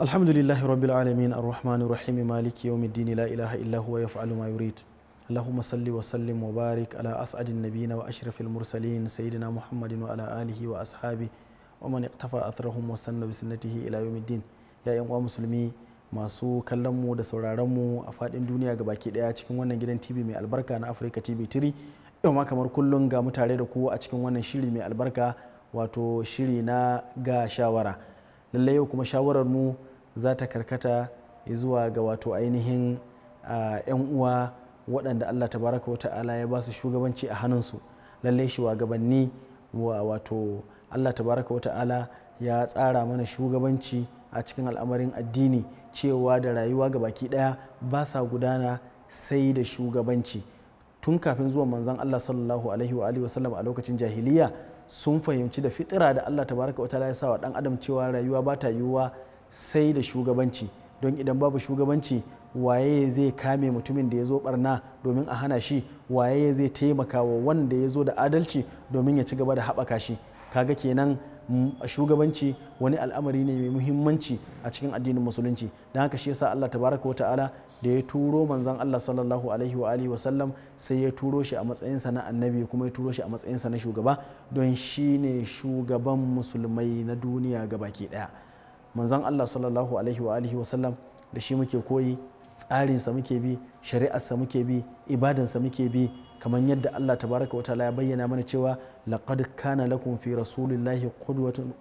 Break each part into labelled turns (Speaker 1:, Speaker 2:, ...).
Speaker 1: Alhamdulillahi rabbil alamin arrahmanir rahim maliki yawmiddin la ilaha illa huwa yaf'alu ma yurid. Allahumma salli wa sallim wa barik ala as'adin nabiyina wa ashrafil mursalin sayyidina Muhammadin wa ala alihi wa ashabi wa man iqtafa athrahum wa sanna bi sunnatihi ila yawmiddin. Ya yan uwa musulmi masu kallon mu da sauraron mu a fadin duniya gabaki daya cikin wannan gidan TV mai albarka na Africa TV3. Yau ma kamar kullun ga mu tare da ku a cikin wannan shiri mai albarka wato shiri na ga shawara. Lallai yau kuma shawarar mu za ta karkata zuwa ga wato ainihin 'yan uwa waɗanda Allah tabaraka wa ta'ala ya ba su shugabanci a hannunsu. Lallai shugabanni wato Allah tabaraka wa ta'ala ya tsara mana shugabanci a cikin al'amarin addini cewa da rayuwa ga baki ɗaya ba sa gudana sai da shugabanci. Tun kafin zuwan manzon Allah sallallahu alaihi wa alihi wasallam a lokacin jahiliya sun fahimci da fitira da Allah tabaraka wa ta'ala ya sa wa ɗan adam cewa rayuwa ba ta yiwuwa sai da shugabanci, don idan babu shugabanci waye zai kame mutumin da ya zo barna domin a hana shi, waye zai taimaka wa wanda ya zo da adalci domin ya ci gaba da haɓaka shi. Kaga kenan shugabanci wani al'amari ne mai muhimmanci a cikin addinin musulunci. Don haka shi yasa Allah tabaraka wa ta'ala da ya turo manzon Allah sallallahu alaihi wa alihi wasallam sai ya turo shi a matsayinsa na annabi kuma ya turo shi a matsayinsa na shugaba, don shi ne shugaban musulmai na duniya gabaki daya. Manzon Allah sallallahu alaihi wa alihi wasallam da shi muke koyi, tsarinsa muke bi, shari'arsa muke bi, ibadansa muke bi, kamar yadda Allah tabaraka wa ta'ala ya bayyana mana cewa laqad kana lakum fi rasulillahi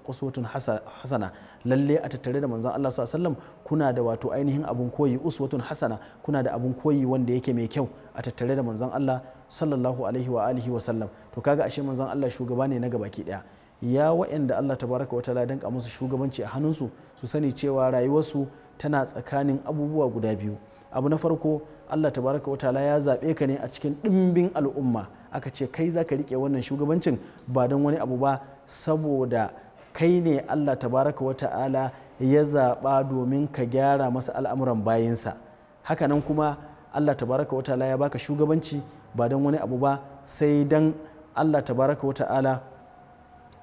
Speaker 1: qudwatun hasana. Lalle a tattare da manzon Allah sallallahu alaihi wasallam kuna da wato ainihin abun koyi, uswatun hasana, kuna da abun koyi wanda yake mai kyau a tattare da manzon Allah sallallahu alaihi wa alihi wasallam. To kaga ashe manzon Allah shugaba ne na gabaki daya. Ya wa'anda Allah tabaraka wa ta'ala danka musu shugabanci a hannunsu su sani cewa rayuwarsu tana tsakanin abubuwa guda biyu. Abu na farko, Allah tabaraka wa ta'ala ya zaɓe ka ne a cikin ɗimbin al'umma, aka ce kai za ka riƙe wannan shugabancin ba don wani abu ba, saboda kai ne Allah tabaraka wa ta'ala ya zaɓa domin ka gyara masa al'amuran bayinsa. Hakanan kuma Allah tabaraka wa ta'ala ya baka shugabanci ba don wani abu ba sai don Allah tabaraka wa ta'ala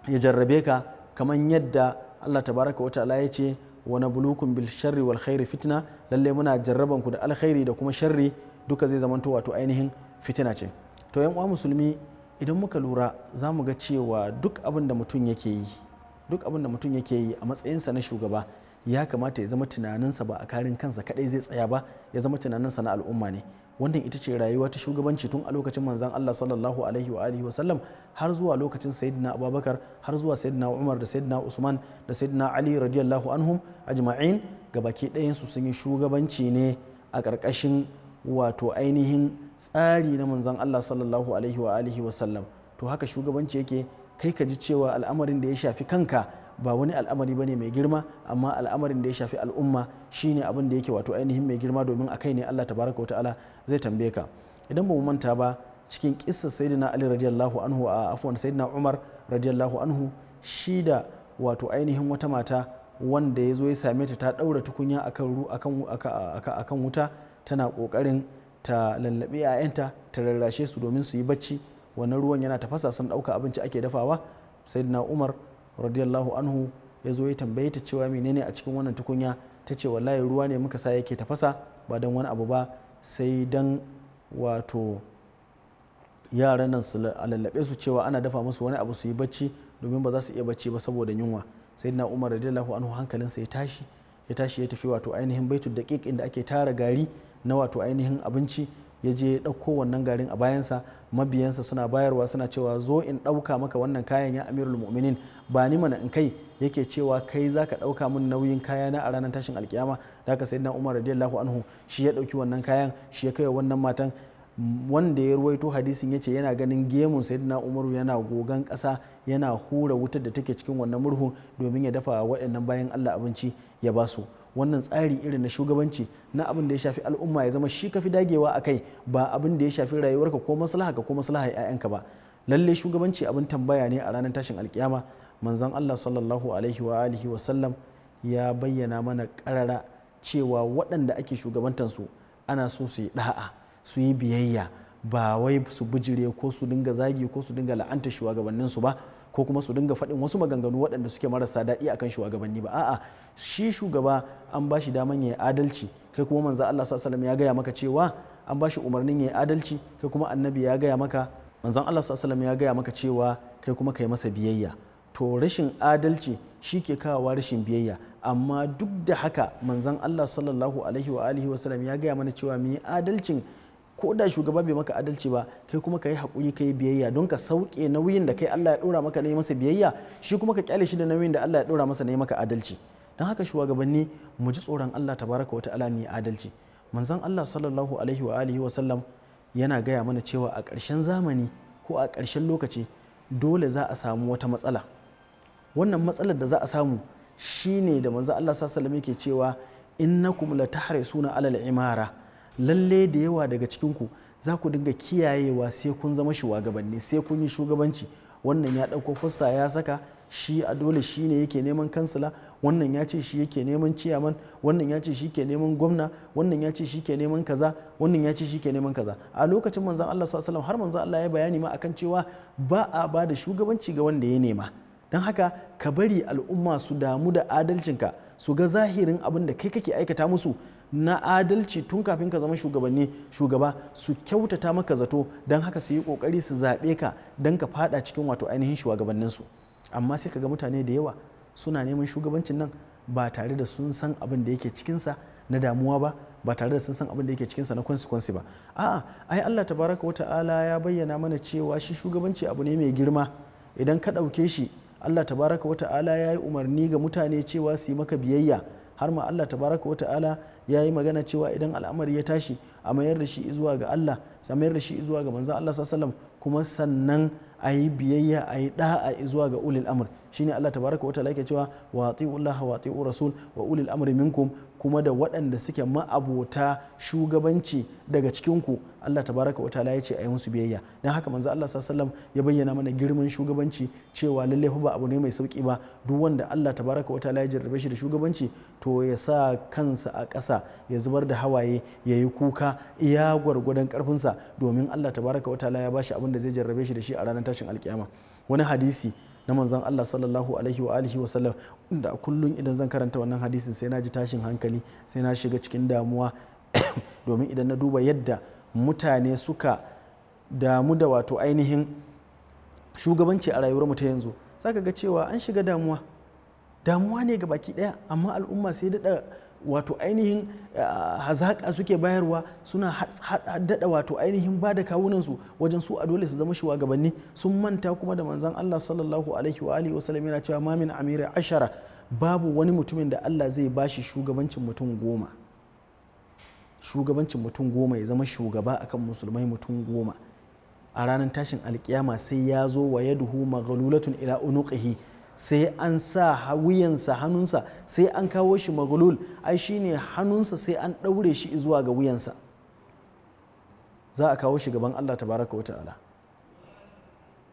Speaker 1: ya jarrabe ka, kamar yadda Allah tabaraka wa ta'ala ya ce wa nabluukum bil sharri wal khairi fitna. Lalle muna jarraban ku da alkhairi da kuma sharri, duka zai zamanto wato ainihin fitina ce. To yan uwa musulmi, idan muka lura za mu ga cewa duk abin da mutum yake yi a matsayinsa na shugaba ya kamata ya zama tunaninsa ba a karin kansa kadai zai tsaya ba, ya zama tunaninsa na al'umma ne. Wannan ita ce rayuwa ta shugabanci tun a lokacin manzon Allah sallallahu alaihi wa alihi wasallam har zuwa lokacin sayyidina Abubakar, har zuwa sayyidina Umar da sayyidina Usman da sayyidina Ali radiyallahu anhum ajma'in. Gabaki ɗayan su sun yi shugabanci ne a ƙarƙashin wato ainihin tsari na manzon Allah sallallahu alaihi wa alihi wasallam. To haka shugabanci yake, kai ka ji cewa al'amarin da ya shafi kanka ba wani al'amari bane mai girma, amma al'amarin da ya shafi al'umma shine abin da yake wato ainihin mai girma, domin akai ne Allah tabaraka wa ta'ala zai tambaye ka. Idan ba mu manta ba, cikin kissar sayyidina Ali radiyallahu anhu sayyidina Umar radiyallahu anhu, shi da wato ainihin wata mata wanda ya zo ya same ta daura tukunya akan wuta, tana kokarin ta lallabe 'ya'yanta ta rarrashe su domin su yi bacci. Wannan ruwan yana tafasa, sun dauka abinci ake dafawa. Sayyidina Umar radiyallahu anhu ya zo ya tambaye ta cewa menene a cikin wannan tukunya. Ta ce wallahi ruwa ne muka sa yake tafasa, ba don wani abu ba sai dan wato yaran nan su lallabe su cewa ana dafa musu wani abu su yi bacci, domin ba za su iya bacci ba saboda yunwa. Sayyidina Umar radiyallahu anhu hankalinsa ya tashi ya tafi wato ainihin baitul daqiq inda ake tara gari na wato ainihin abinci. Ya je ya ɗauko wannan garin a bayansa, mabiyansa suna bayarwa suna cewa zo in ɗauka maka wannan kayan ya amirul mu'minin, ba ni mana in kai. Yake cewa kai za ka ɗauka min nauyin kayana a ranar tashin alkiyama. Da haka sayyidina Umar radiyallahu anhu shi ya ɗauki wannan kayan, shi ya kai wa wannan matan. Wanda ya ruwaito hadisin ya ce yana ganin gemun sayyidina Umaru yana gogan ƙasa, yana hura wutar da take cikin wannan murhun domin ya dafa waɗannan bayan Allah abinci ya ba su. Wannan tsari irin na shugabanci na abin da ya shafi al'umma ya zama shi kafi dagewa a kai, ba abin da ya shafi rayuwarka ko maslaha ko maslaha 'ya'yanka ba. Lalle shugabanci abin tambaya ne a ranar tashin alkiyama. Manzon Allah sallallahu alaihi wa alihi wa sallam ya bayyana mana karara cewa waɗanda ake shugabantansu ana so su yi da'a, su yi biyayya, ba wai su bijire ko su dinga zagi ko su dinga la'anta shugabanninsu ba, ko kuma su dinga faɗin wasu maganganu waɗanda suke marasa daɗi akan shugabanni ba. A'a, shi shugaba an ba shi daman ya yi adalci, kai kuma manzo Allah sallallahu alaihi wasallam ya gaya maka cewa an ba shi umarnin ya yi adalci, kai kuma annabi ya gaya maka, manzon Allah sallallahu alaihi wasallam ya gaya maka cewa kai kuma kai masa biyayya. To rashin adalci shi ke kawo rashin biyayya, amma duk da haka manzon Allah sallallahu alaihi wa alihi wasallam ya gaya mana cewa mu yi adalcin, ko da shugaba bai maka adalci ba kai kuma ka yi haƙuri ka yi biyayya don ka sauke nauyin da kai Allah ya ɗora maka na yi masa biyayya, shi kuma ka kyale shi da nauyin da Allah ya ɗora masa na yi maka adalci. Don haka shugabanni mu ji tsoron Allah tabaraka wa ta'ala mu yi adalci. Manzon Allah sallallahu alaihi wa alihi wa sallam yana gaya mana cewa a ƙarshen zamani ko a ƙarshen lokaci dole za a samu wata matsala. Wannan matsalar da za a samu shine da manzon Allah sallallahu alaihi wa sallam yake cewa innakum latahrisuna alal imara, lalle da yawa daga cikinku za ku dinga kiyayewa sai kun zama shugabanni, sai kun yi shugabanci. Wannan ya ɗauko fasta ya saka, shi a dole shi ne yake neman kansila, wannan ya ce shi yake neman ciyaman, wannan ya ce shi ke neman gwamna, wannan ya ce shi ke neman kaza, wannan ya ce shi ke neman kaza. A lokacin manzon Allah sallallahu alaihi wasallam har manzon Allah ya bayani ma akan cewa ba a ba da shugabanci ga wanda ya nema. Don haka ka bari al'umma su damu da adalcinka, su ga zahirin abin da kai kake aikata musu na adalci tun kafin ka zama shugaba, su kyautata maka zato, don haka su yi kokari su zaɓe ka don ka fada cikin wato ainihin shugabanninsu. Amma sai ka ga mutane da yawa suna neman shugabancin nan ba tare da sun san abin da yake cikinsa na damuwa ba tare da sun san abin da yake cikinsa na consequence ba. A'a, ai Allah tabaraka wa ta'ala ya bayyana mana cewa shi shugabanci abu ne mai girma. Idan ka ɗauke shi, Allah tabaraka wa ta'ala ya yi umarni ga mutane cewa su yi maka biyayya, har ma Allah tabaraka wa ta'ala ya yi magana cewa idan al'amari ya tashi a mayar da shi zuwa ga Allah, a mayar da shi zuwa ga manzon Allah sallallahu alaihi wasallam, kuma sannan a yi biyayya, a yi da'a zuwa ga ulil amr. Shine Allah tabaraka wa ta'ala yake cewa wa atiullaha wa atiur rasul wa ulil amri minkum, kuma da waɗanda suke ma'abota shugabanci daga cikinku Allah tabaraka wa ta'ala ya ce a yi musu biyayya. Don haka manzo Allah sallallahu alaihi wasallam ya bayyana mana girman shugabanci, cewa lalle ba abu ne mai sauki ba. Duk wanda Allah tabaraka wa ta'ala ya jarrabe shi da shugabanci, to ya sa kansa a ƙasa, ya zubar da hawaye, ya yi kuka iya gwargwadon ƙarfinsa, domin Allah tabaraka wa ta'ala ya bashi abin da zai jarrabe shi da shi a ranar tashin alkiyama. Wani hadisi na manzon Allah sallallahu alaihi wa alihi wa sallam, da kullum idan zan karanta wannan hadisin sai na ji tashin hankali, sai na shiga cikin damuwa domin idan na duba yadda mutane suka damu da wato ainihin shugabanci a rayuwar mu ta yanzu, zaka ga cewa an shiga damuwa ne ga baki daya, amma al'umma sai daɗa wato ainihin hazaƙa suke bayarwa, suna daɗa wato ainihin ba da kawunansu wajen su a dole su zama shugabanni. Sun manta kuma da manzon Allah sallallahu alaihi wa alihi wasallam yana cewa ma min amiri ashara, babu wani mutumin da Allah zai bashi shugabancin mutum goma ya zama shugaba akan musulmai mutum 10 a ranar tashin alkiyama, sai ya zo wa yaduhu maghlulatun ila unuqihi, sai an sa wuyansa, hannunsa sai an kawo shi maghlul, ai shine hannunsa sai an ɗaure shi zuwa ga wuyansa, za a kawo shi gaban Allah tabaraka wa ta'ala.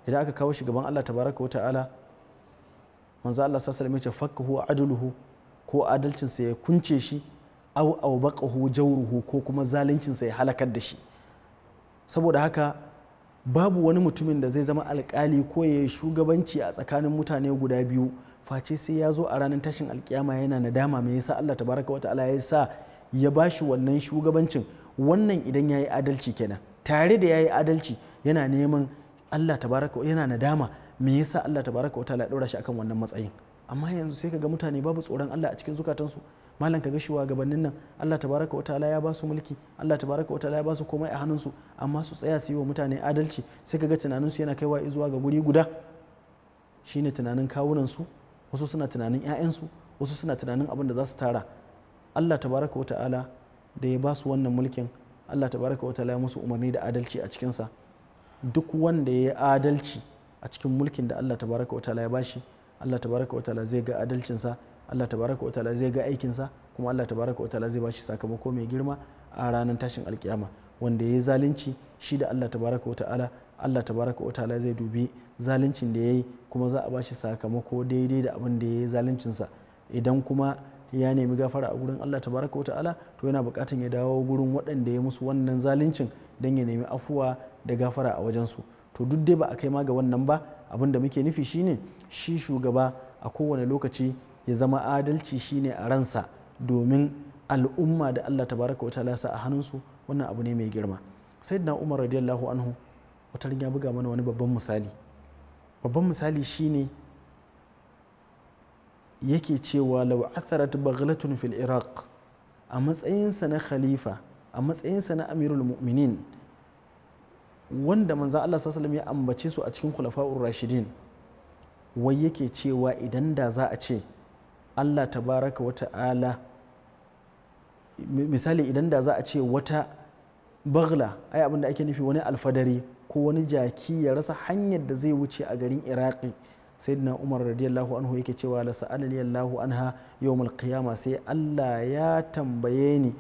Speaker 1: Idan aka kawo shi gaban Allah tabaraka wa ta'ala, manzo Allah sallallahu alaihi wasallam ya ce fakkahu adluhu, ko adalcinsa ya kunce shi, aw baqahu jawruhu, ko kuma zaluncinsa ya halakar da shi. Saboda haka babu wani mutumin da zai zama alkali ko ya yi shugabanci a tsakanin mutane guda biyu face sai ya zo a ranar tashin alkiyama yana nadama me yasa Allah tabaraka wa ta'ala ya sa ya bashi wannan shugabancin. Wannan idan ya yi adalci kenan, tare da ya yi adalci yana neman Allah tabaraka, yana nadama me yasa Allah tabaraka wa ta'ala ya ɗora shi akan wannan matsayin. Amma yanzu sai kaga mutane babu tsoron Allah a cikin zukatansu. Malam kaga shugabannin nan Allah tabaraka wa ta'ala ya ba su mulki, Allah tabaraka wa ta'ala ya ba su komai a hannunsu, amma su tsaya su yi wa mutane adalci. Sai kaga tunaninsu yana kaiwa zuwa ga guri guda, shine tunanin kawunansu, wasu suna tunanin 'ya'yansu, wasu suna tunanin abin da za su tara. Allah tabaraka wa ta'ala da ya ba su wannan mulkin, Allah tabaraka wa ta'ala ya musu umarni da adalci a cikinsa. Duk wanda ya yi adalci a cikin mulkin da Allah tabaraka wa ta'ala ya bashi, Allah tabaraka wa ta'ala zai ga adalcinsa, Allah tabaraka wa ta'ala zai ga aikinsa, kuma Allah tabaraka wa ta'ala zai bashi sakamako mai girma a ranar tashin alkiyama. Wanda ya yi zalunci shi da Allah tabaraka wa ta'ala, Allah tabaraka wa ta'ala zai dubi zaluncin da ya yi, kuma za a bashi sakamako daidai da abin da ya yi zaluncinsa. Idan kuma ya nemi gafara a gurin Allah tabaraka wa ta'ala, to yana bukatan ya dawo gurin waɗanda ya musu wannan zaluncin don ya nemi afuwa da gafara a wajensu. To duk dai ba a kai ma ga wannan ba, abin da muke nufi shine shi shugaba a kowane lokaci ya zama adalci shine a ransa domin al'umma da Allah tabaraka wa ta'ala sa a hannunsu. Wannan abu ne mai girma. Sayyidina Umar radiyallahu anhu wata ya buga mana wani babban misali shine yake cewa law atharat baghlatun fil iraq, a matsayinsa na khalifa, a matsayinsa na amirul mu'minin, wanda manzo Allah sallallahu alaihi wasallam ya ambace su a cikin khulafa'ur rashidin, wai yake cewa idan da za a ce Allah tabaraka wa ta'ala, misali idan da za a ce wata baghla, ai abin da ake nufi wani alfadari ko wani jaki ya rasa hanyar da zai wuce a garin iraki, sayyidina Umar radiyallahu anhu yake cewa la sa'alani Allahu anha yawmal qiyama, sai Allah ya tambaye ni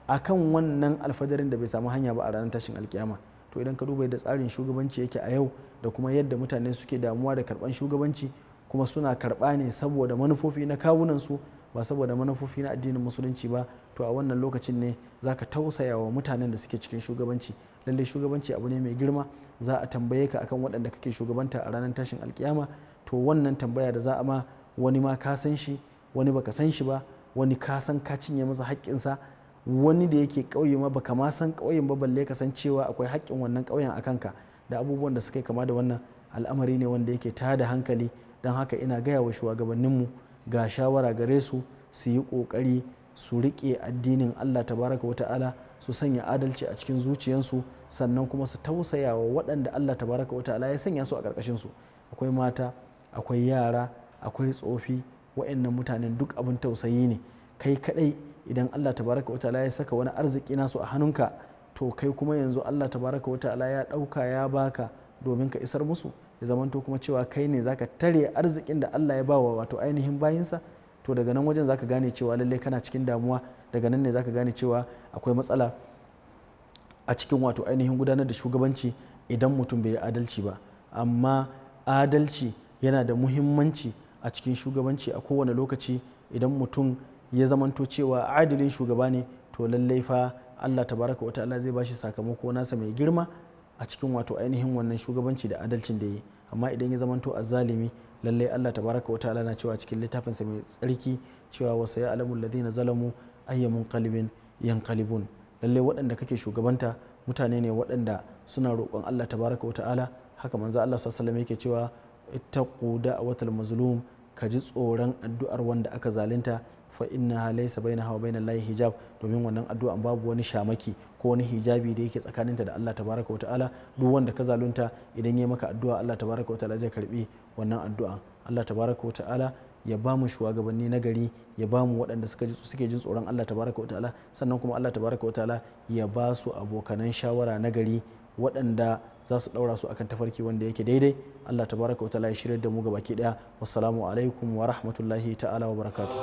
Speaker 1: akan wannan alfadarin da bai samu hanya ba a ranar tashin alkiyama. To idan ka duba yadda tsarin shugabanci yake a yau da kuma yadda mutane suke damuwa da karban shugabanci, kuma suna karba ne saboda manufofi na kawunan su ba saboda manufofi na addinin musulunci ba, to a wannan lokacin ne zaka tausaya wa mutanen da suke cikin shugabanci. Lallai shugabanci abu ne mai girma, za a tambaye ka akan waɗanda kake shugabanta a ranar tashin alkiyama. To wannan tambaya da za a ma, wani ma ka san shi, wani baka san shi ba, wani ka san ka cinye masa haƙƙinsa, wani da yake ƙauye ma baka ma san ƙauyen ba balle ka san cewa akwai haƙƙin wannan ƙauyen a kanka, da abubuwan da suka yi kama da wannan. Al'amari ne wanda yake tada hankali. Don haka ina gaya wa shugabanninmu ga shawara gare su yi ƙoƙari su riƙe addinin Allah tabaraka wa ta'ala, su sanya adalci a cikin zuciyarsu, sannan kuma su tausaya wa waɗanda Allah tabaraka wa ta'ala ya sanya su a ƙarƙashinsu. Akwai mata, akwai yara, akwai tsofi, wa'annan mutanen duk abin tausayi ne. Kai kaɗai idan Allah tabaraka wa ta'ala ya saka wani arziki nasu a hannunka, to kai kuma yanzu Allah tabaraka wa ta'ala ya ɗauka ya baka domin ka isar musu, ya zamanto kuma cewa kai ne zaka tare arzikin da Allah ya bawa wato ainihin bayinsa. To daga nan wajen zaka gane cewa lallai kana cikin damuwa, daga nan ne zaka gane cewa akwai matsala a cikin wato ainihin gudanar da shugabanci idan mutum bai yi adalci ba. Amma adalci yana da muhimmanci a cikin shugabanci a kowane lokaci. Idan mutum ya zamanto cewa adalin shugaba ne, to lallai fa Allah tabaraka wa ta'ala zai bashi sakamako nasa mai girma a cikin wato ainihin wannan shugabanci da adalcin da yi. Amma idan ya zamanto azzalimi, lallai Allah tabaraka wa ta'ala na cewa cikin littafinsa mai tsarki cewa wa sayalamu alladhina zalamu ayyamun qalbin yanqalibun. Lallai waɗanda kake shugabanta mutane ne waɗanda suna roƙon Allah tabaraka wa ta'ala. Haka manzo Allah sallallahu alaihi wasallam yake cewa ittaqu da'watal mazlum, ka ji tsoron addu'ar wanda aka zalunta, fa innaha laysa bainaha wa bainal lahi hijab, domin wannan addu'an babu wani shamaki ko wani hijabi da yake tsakaninta da Allah tabaraka wa ta'ala. Duk wanda ka zalunta idan yayi maka addu'a, Allah tabaraka wa ta'ala zai karbi wannan addu'a. Allah tabaraka wa ta'ala ya ba mu shugabanni na gari, ya ba mu waɗanda suke jin tsoron Allah tabaraka wa ta'ala, sannan kuma Allah tabaraka wa ta'ala ya ba su abokanan shawara na gari waɗanda za su ɗaura su akan tafarki wanda yake daidai. Allah tabaraka wa ta'ala ya shirya da mu gabaki ɗaya. Wassalamu alaikum wa rahmatullahi ta'ala wa barakatuh.